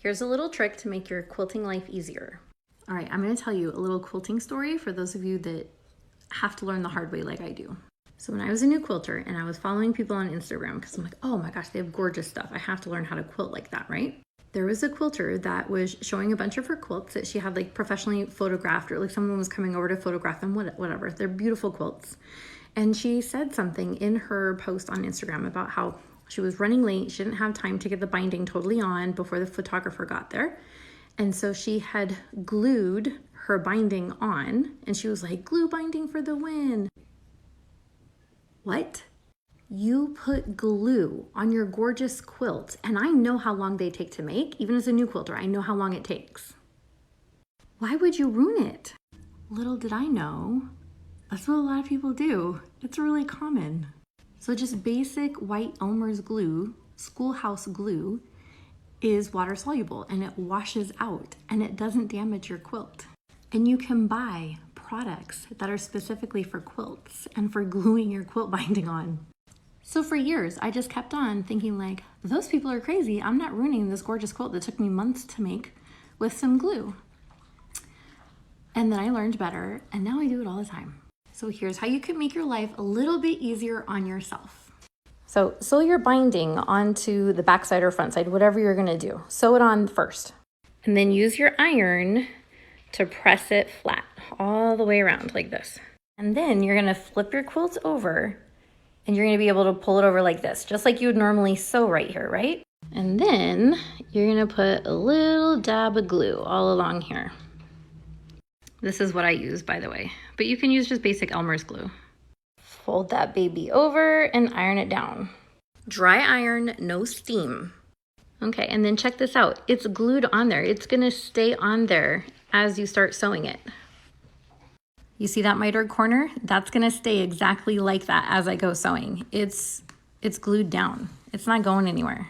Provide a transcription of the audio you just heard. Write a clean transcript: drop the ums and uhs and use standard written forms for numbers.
Here's a little trick to make your quilting life easier. All right, I'm gonna tell you a little quilting story for those of you that have to learn the hard way like I do. So when I was a new quilter and I was following people on Instagram, because I'm like, oh my gosh, they have gorgeous stuff. I have to learn how to quilt like that, right? There was a quilter that was showing a bunch of her quilts that she had like professionally photographed, or like someone was coming over to photograph them, whatever. They're beautiful quilts. And she said something in her post on Instagram about how she was running late. She didn't have time to get the binding totally on before the photographer got there. And so she had glued her binding on, and she was like, glue binding for the win. What? You put glue on your gorgeous quilt, and I know how long they take to make. Even as a new quilter, I know how long it takes. Why would you ruin it? Little did I know, that's what a lot of people do. It's really common. So just basic white Elmer's glue, schoolhouse glue, is water soluble and it washes out and it doesn't damage your quilt. And you can buy products that are specifically for quilts and for gluing your quilt binding on. So for years, I just kept on thinking like, those people are crazy. I'm not ruining this gorgeous quilt that took me months to make with some glue. And then I learned better, and now I do it all the time. So here's how you can make your life a little bit easier on yourself. So sew your binding onto the back side or front side, whatever you're gonna do. Sew it on first. And then use your iron to press it flat all the way around like this. And then you're gonna flip your quilt over and you're gonna be able to pull it over like this, just like you would normally sew right here, right? And then you're gonna put a little dab of glue all along here. This is what I use, by the way, but you can use just basic Elmer's glue. Fold that baby over and iron it down. Dry iron, no steam. Okay, and then check this out. It's glued on there. It's gonna stay on there as you start sewing it. You see that mitered corner? That's gonna stay exactly like that as I go sewing. It's glued down. It's not going anywhere.